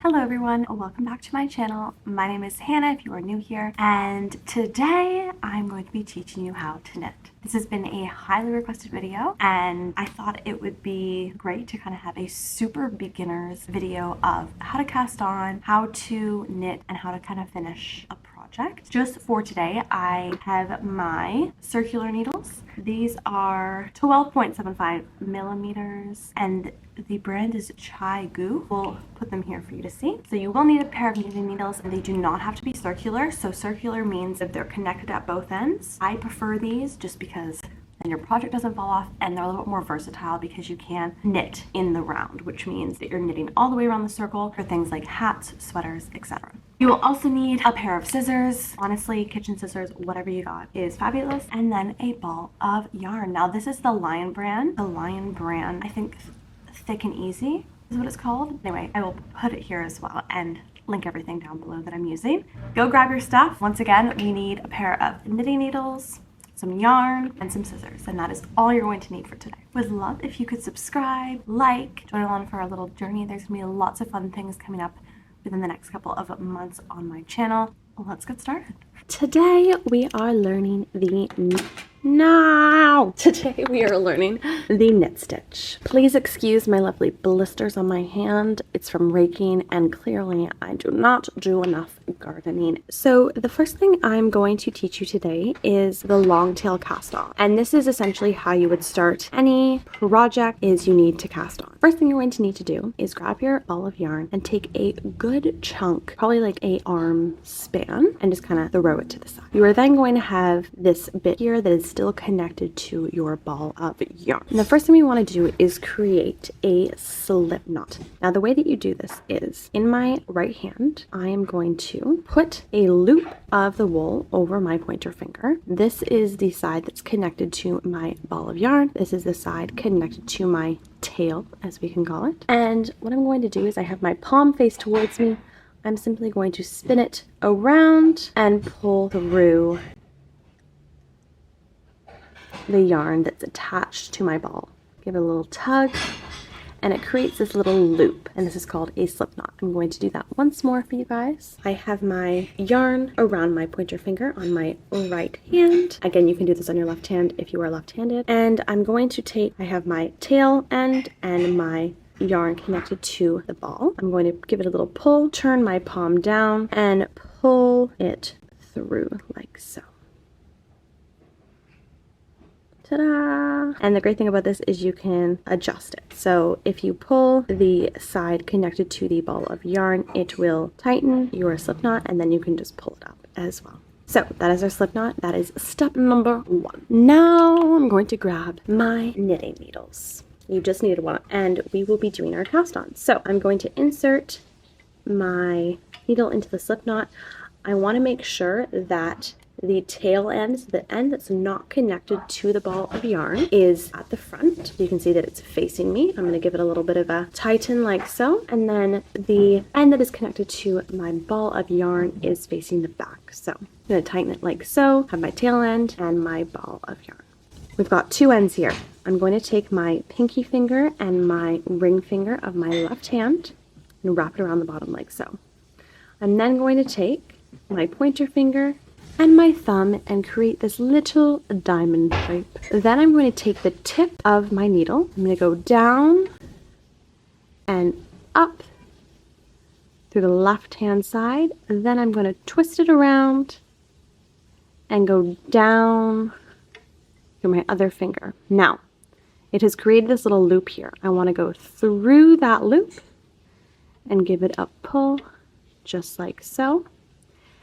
Hello everyone, welcome back to my channel. My name is Hannah if you are new here, and today I'm going to be teaching you how to knit. This has been a highly requested video and I thought it would be great to kind of have a super beginner's video of how to cast on, how to knit, and how to kind of finish a project. Just for today, I have my circular needles. These are 12.75 millimeters and the brand is ChiaoGoo. We'll put them here for you to see. So you will need a pair of knitting needles and they do not have to be circular. So circular means that they're connected at both ends. I prefer these just because then your project doesn't fall off and they're a little bit more versatile because you can knit in the round, which means that you're knitting all the way around the circle for things like hats, sweaters, etc. You will also need a pair of scissors. Honestly, kitchen scissors, whatever you got is fabulous. And then a ball of yarn. Now this is the Lion brand. The Lion brand, I think Thick and Easy is what it's called. Anyway, I will put it here as well and link everything down below that I'm using. Go grab your stuff. Once again, we need a pair of knitting needles, some yarn, and some scissors, and that is all you're going to need for today. Would love if you could subscribe, like, join along for our little journey. There's gonna be lots of fun things coming up within the next couple of months on my channel. Let's get started. Today we are learning the knit stitch. Please excuse my lovely blisters on my hand. It's from raking and clearly I do not do enough gardening. So the first thing I'm going to teach you today is the long tail cast on. And this is essentially how you would start any project is you need to cast on. First thing you're going to need to do is grab your ball of yarn and take a good chunk, probably like a arm span, and just kind of throw it to the side. You are then going to have this bit here that is still connected to your ball of yarn. And the first thing we want to do is create a slip knot. Now the way that you do this is in my right hand, I am going to put a loop of the wool over my pointer finger. This is the side that's connected to my ball of yarn. This is the side connected to my tail, as we can call it. And what I'm going to do is I have my palm face towards me. I'm simply going to spin it around and pull through the yarn that's attached to my ball. Give it a little tug and it creates this little loop, and this is called a slip knot. I'm going to do that once more for you guys. I have my yarn around my pointer finger on my right hand. Again, you can do this on your left hand if you are left-handed. And I'm going to take, I have my tail end and my yarn connected to the ball. I'm going to give it a little pull, turn my palm down and pull it through like so. Ta-da! And the great thing about this is you can adjust it. So if you pull the side connected to the ball of yarn, it will tighten your slip knot and then you can just pull it up as well. So that is our slip knot. That is step number 1. Now I'm going to grab my knitting needles. You just need one and we will be doing our cast on. So I'm going to insert my needle into the slip knot. I want to make sure that the tail end, so the end that's not connected to the ball of yarn, is at the front. You can see that it's facing me. I'm going to give it a little bit of a tighten like so. And then the end that is connected to my ball of yarn is facing the back. So I'm going to tighten it like so, have my tail end and my ball of yarn. We've got 2 ends here. I'm going to take my pinky finger and my ring finger of my left hand and wrap it around the bottom like so. I'm then going to take my pointer finger and my thumb and create this little diamond shape. Then I'm going to take the tip of my needle. I'm going to go down and up through the left hand side. Then I'm going to twist it around and go down through my other finger. Now, it has created this little loop here. I want to go through that loop and give it a pull just like so.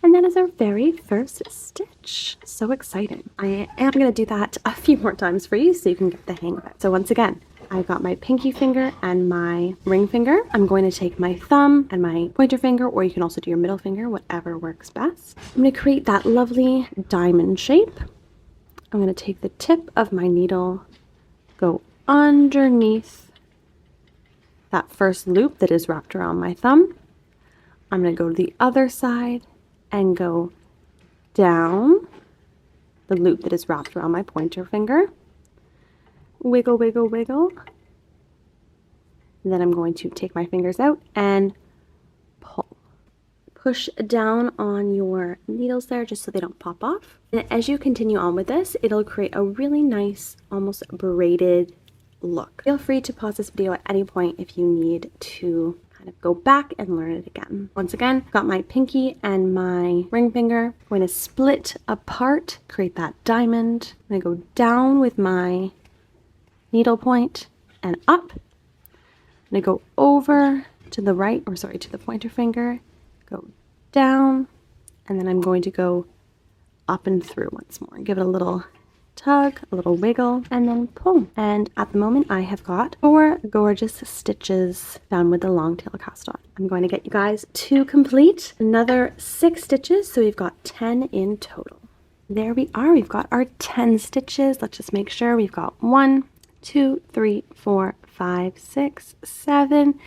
And that is our very first stitch. So exciting. I am going to do that a few more times for you so you can get the hang of it. So once again, I've got my pinky finger and my ring finger. I'm going to take my thumb and my pointer finger, or you can also do your middle finger, whatever works best. I'm going to create that lovely diamond shape. I'm going to take the tip of my needle, go underneath that first loop that is wrapped around my thumb. I'm going to go to the other side and go down the loop that is wrapped around my pointer finger. Wiggle, wiggle, wiggle. And then I'm going to take my fingers out and push down on your needles there just so they don't pop off. And as you continue on with this, it'll create a really nice, almost braided look. Feel free to pause this video at any point if you need to kind of go back and learn it again. Once again, got my pinky and my ring finger. I'm going to split apart, create that diamond. I'm going to go down with my needle point and up. I'm going to go over to the right, or sorry, to the pointer finger, go down, and then I'm going to go up and through once more. Give it a little tug, a little wiggle, and then pull. And at the moment I have got 4 gorgeous stitches done with the long tail cast on. I'm going to get you guys to complete another 6 stitches, so we've got 10 in total. There we are, we've got our 10 stitches. Let's just make sure we've got 1, 2, 3, 4, 5, 6, 7,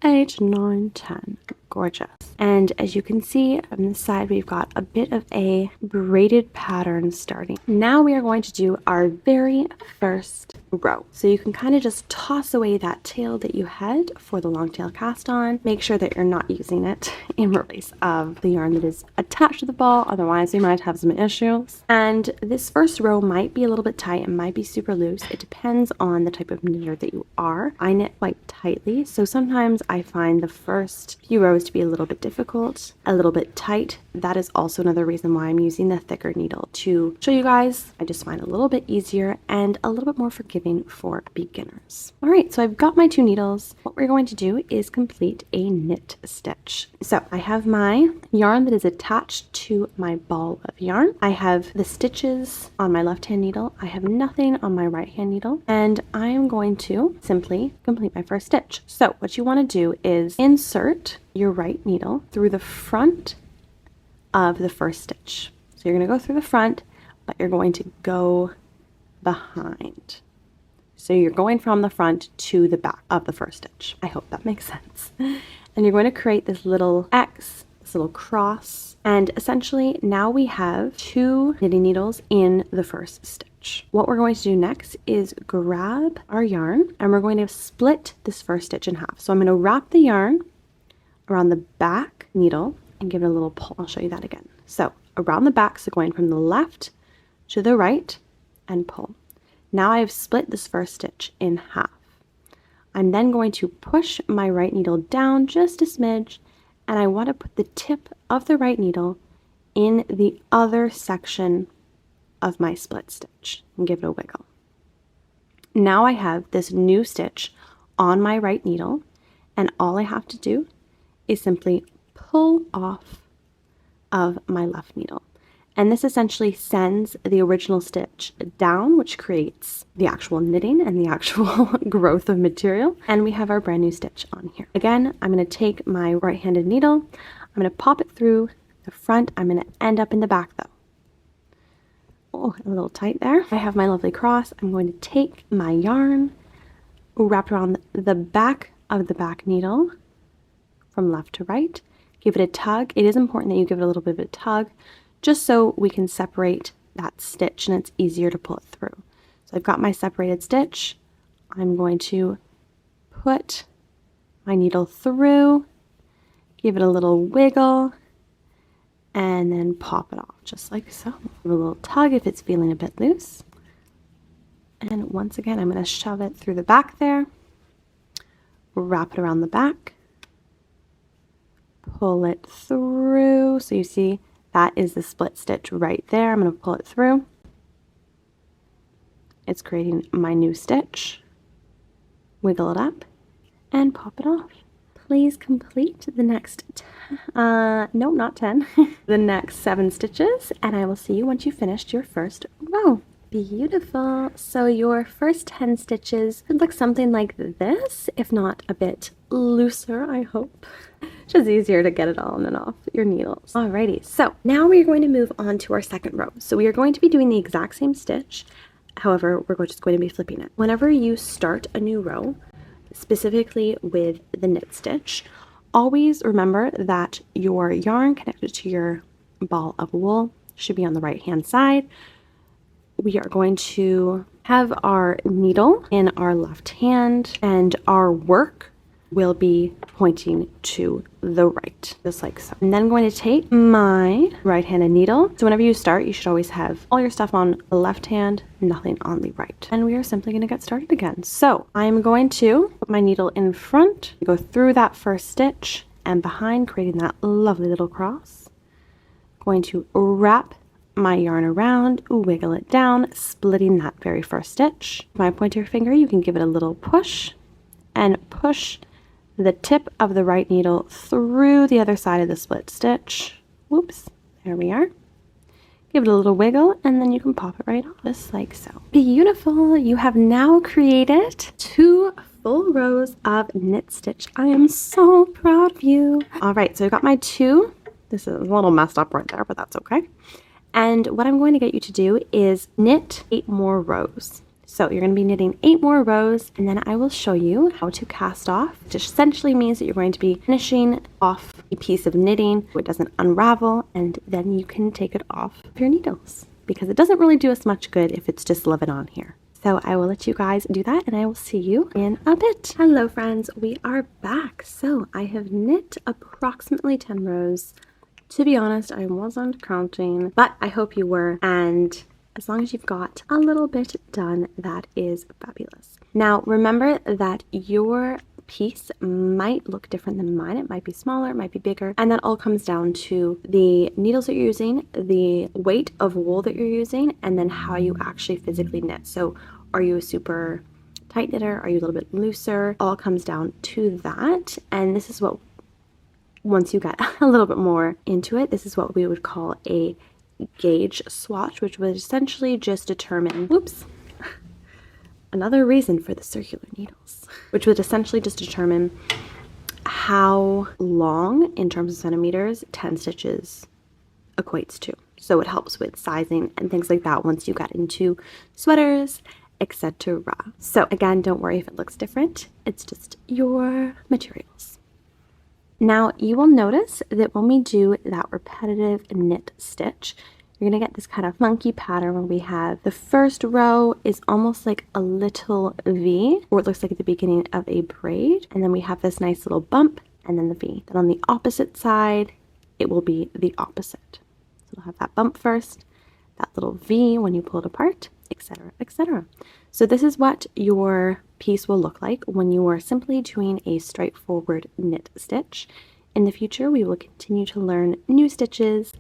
8, 9, 10. Gorgeous. And as you can see on the side, we've got a bit of a braided pattern starting. Now we are going to do our very first row. So you can kind of just toss away that tail that you had for the long tail cast on. Make sure that you're not using it in place of the yarn that is attached to the ball, otherwise you might have some issues. And this first row might be a little bit tight, it might be super loose. It depends on the type of knitter that you are. I knit quite tightly, so sometimes I find the first few rows to be a little bit difficult, a little bit tight. That is also another reason why I'm using the thicker needle to show you guys. I just find it a little bit easier and a little bit more forgiving for beginners. All right, so I've got my 2 needles. What we're going to do is complete a knit stitch. So I have my yarn that is attached to my ball of yarn. I have the stitches on my left hand needle. I have nothing on my right hand needle, and I am going to simply complete my first stitch. So what you want to do is insert your right needle through the front of the first stitch. So you're going to go through the front, but you're going to go behind. So you're going from the front to the back of the first stitch. I hope that makes sense. And you're going to create this little X, this little cross. And essentially now we have 2 knitting needles in the first stitch. What we're going to do next is grab our yarn and we're going to split this first stitch in half. So I'm going to wrap the yarn around the back needle and give it a little pull. I'll show you that again. So around the back, so going from the left to the right and pull. Now I've split this first stitch in half. I'm then going to push my right needle down just a smidge, and I want to put the tip of the right needle in the other section of my split stitch and give it a wiggle. Now I have this new stitch on my right needle, and all I have to do is simply pull off of my left needle. And this essentially sends the original stitch down, which creates the actual knitting and the actual growth of material. And we have our brand new stitch on here. Again, I'm going to take my right-handed needle, I'm going to pop it through the front. I'm going to end up in the back though. Oh, a little tight there. I have my lovely cross. I'm going to take my yarn, wrap around the back of the back needle from left to right. Give it a tug. It is important that you give it a little bit of a tug, just so we can separate that stitch and it's easier to pull it through. So I've got my separated stitch. I'm going to put my needle through, give it a little wiggle, and then pop it off just like so. Give it a little tug if it's feeling a bit loose. And once again, I'm going to shove it through the back there, wrap it around the back, pull it through. So you see, that is the split stitch right there. I'm going to pull it through. It's creating my new stitch. Wiggle it up and pop it off. Please complete the next, no, not 10, the next 7 stitches, and I will see you once you finished your first row. Beautiful. So your first 10 stitches would look something like this, if not a bit looser, I hope. Just easier to get it all on and off your needles. Alrighty, so now we are going to move on to our second row. So we are going to be doing the exact same stitch. However, we're just going to be flipping it. Whenever you start a new row, specifically with the knit stitch, always remember that your yarn connected to your ball of wool should be on the right hand side. We are going to have our needle in our left hand and our work will be pointing to the right, just like so. And then I'm going to take my right-handed needle. So whenever you start, you should always have all your stuff on the left hand, nothing on the right. And we are simply going to get started again. So I'm going to put my needle in front, go through that first stitch and behind, creating that lovely little cross. Going to wrap my yarn around, wiggle it down, splitting that very first stitch. My pointer finger, you can give it a little push and push the tip of the right needle through the other side of the split stitch. Whoops, there we are. Give it a little wiggle and then you can pop it right off, just like so. Beautiful, you have now created 2 full rows of knit stitch. I am so proud of you. All right, so I got my 2. This is a little messed up right there, but that's okay. And what I'm going to get you to do is knit 8 more rows. So you're going to be knitting 8 more rows, and then I will show you how to cast off, which essentially means that you're going to be finishing off a piece of knitting so it doesn't unravel, and then you can take it off your needles, because it doesn't really do us much good if it's just living on here. So I will let you guys do that, and I will see you in a bit. Hello friends, we are back. So I have knit approximately 10 rows. To be honest, I wasn't counting, but I hope you were, and as long as you've got a little bit done, that is fabulous. Now, remember that your piece might look different than mine. It might be smaller, it might be bigger, and that all comes down to the needles that you're using, the weight of wool that you're using, and then how you actually physically knit. So are you a super tight knitter? Are you a little bit looser? All comes down to that, and this is what, once you get a little bit more into it, this is what we would call a gauge swatch, which would essentially just determine, whoops, another reason for the circular needles, which would essentially just determine how long in terms of centimeters 10 stitches equates to. So it helps with sizing and things like that once you get into sweaters, etc. So again, don't worry if it looks different, it's just your materials. Now you will notice that when we do that repetitive knit stitch, you're going to get this kind of funky pattern where we have the first row is almost like a little V, or it looks like at the beginning of a braid, and then we have this nice little bump and then the V. Then on the opposite side, it will be the opposite. So we'll have that bump first, that little V when you pull it apart, etc., etc. So this is what your piece will look like when you are simply doing a straightforward knit stitch. In the future, we will continue to learn new stitches,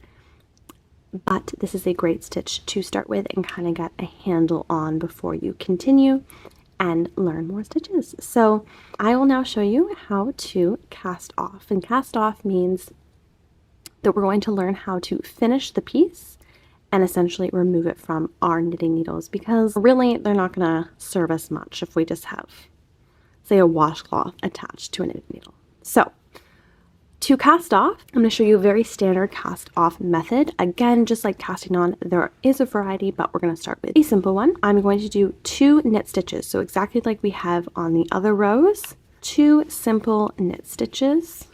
but this is a great stitch to start with and kind of get a handle on before you continue and learn more stitches. So I will now show you how to cast off, and cast off means that we're going to learn how to finish the piece and essentially remove it from our knitting needles, because really they're not going to serve us much if we just have, say, a washcloth attached to a knitting needle. So to cast off, I'm going to show you a very standard cast off method. Again, just like casting on, there is a variety, but we're going to start with a simple one. I'm going to do 2 knit stitches. So exactly like we have on the other rows, 2 simple knit stitches,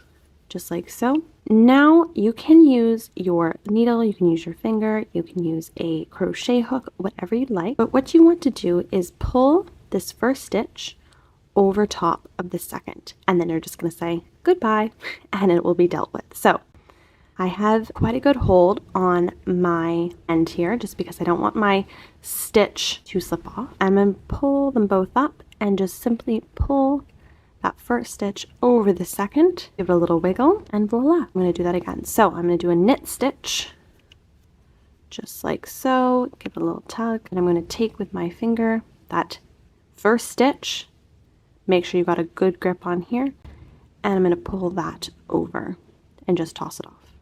just like so. Now you can use your needle, you can use your finger, you can use a crochet hook, whatever you'd like. But what you want to do is pull this first stitch over top of the second, and then you're just going to say goodbye and it will be dealt with. So I have quite a good hold on my end here just because I don't want my stitch to slip off. I'm going to pull them both up and just simply pull that first stitch over the second, give it a little wiggle, and voila. I'm going to do that again. So I'm going to do a knit stitch, just like so, give it a little tug, and I'm going to take with my finger that first stitch, make sure you got a good grip on here, and I'm going to pull that over and just toss it off.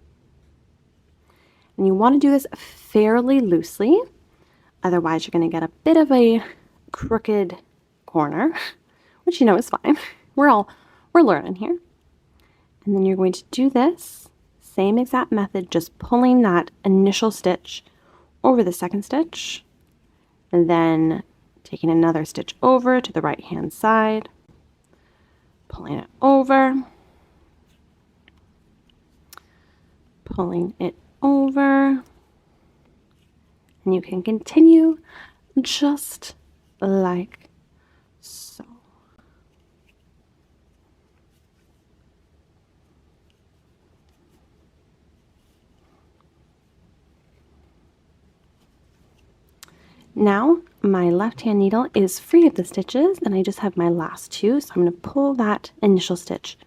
And you want to do this fairly loosely, otherwise you're going to get a bit of a crooked corner, which you know is fine. We're learning here. And then you're going to do this same exact method, just pulling that initial stitch over the second stitch, and then taking another stitch over to the right hand side, pulling it over, pulling it over, and you can continue just like so. Now my left hand needle is free of the stitches and I just have my last two, so I'm going to pull that initial stitch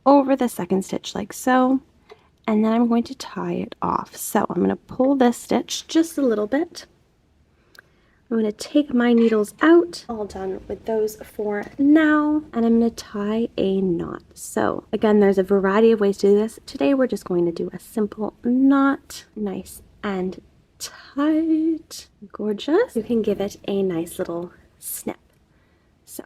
over the second stitch like so, and then I'm going to tie it off. So I'm going to pull this stitch just a little bit. I'm going to take my needles out, all done with those for now, and I'm going to tie a knot. So again, there's a variety of ways to do this. Today we're just going to do a simple knot, nice and tight, gorgeous. You can give it a nice little snip. So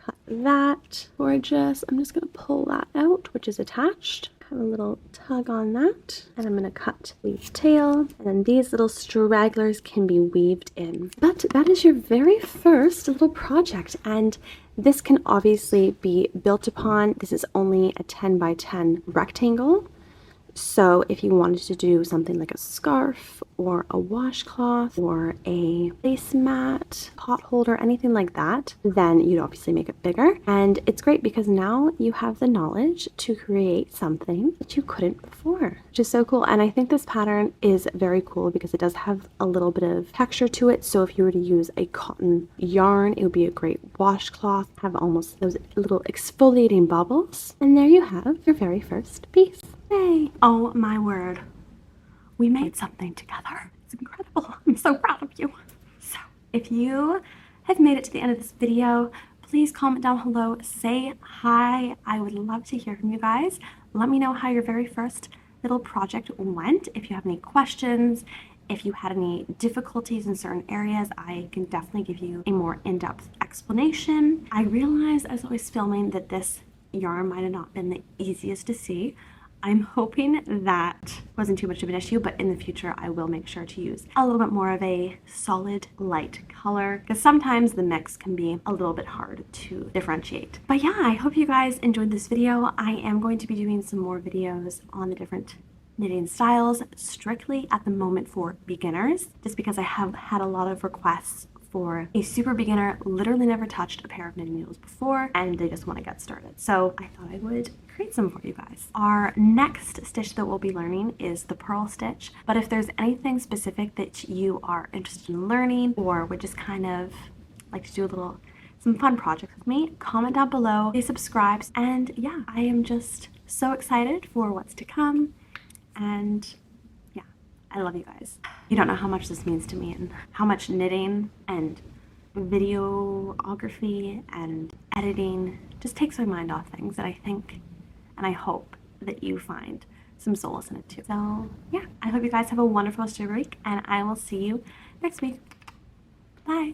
cut that, gorgeous. I'm just going to pull that out, which is attached. Have a little tug on that, and I'm going to cut the tail, and then these little stragglers can be weaved in. But that is your very first little project, and this can obviously be built upon. This is only a 10 by 10 rectangle. So if you wanted to do something like a scarf or a washcloth or a placemat, pot holder, anything like that, then you'd obviously make it bigger. And it's great because now you have the knowledge to create something that you couldn't before, which is so cool. And I think this pattern is very cool because it does have a little bit of texture to it. So if you were to use a cotton yarn, it would be a great washcloth, have almost those little exfoliating bubbles. And there you have your very first piece. Yay! Oh my word. We made something together. It's incredible. I'm so proud of you. So, if you have made it to the end of this video, please comment down below, say hi. I would love to hear from you guys. Let me know how your very first little project went. If you have any questions, if you had any difficulties in certain areas, I can definitely give you a more in-depth explanation. I realized as I was filming that this yarn might have not been the easiest to see. I'm hoping that wasn't too much of an issue, but in the future I will make sure to use a little bit more of a solid light color because sometimes the mix can be a little bit hard to differentiate. But yeah, I hope you guys enjoyed this video. I am going to be doing some more videos on the different knitting styles strictly at the moment for beginners, just because I have had a lot of requests for a super beginner, literally never touched a pair of knitting needles before, and they just want to get started. So I thought I would create some for you guys. Our next stitch that we'll be learning is the purl stitch, but if there's anything specific that you are interested in learning or would just kind of like to do some fun projects with me, comment down below, please subscribe, and yeah, I am just so excited for what's to come, and I love you guys. You don't know how much this means to me and how much knitting and videography and editing just takes my mind off things that I think and I hope that you find some solace in it too. So yeah, I hope you guys have a wonderful rest of your week and I will see you next week. Bye.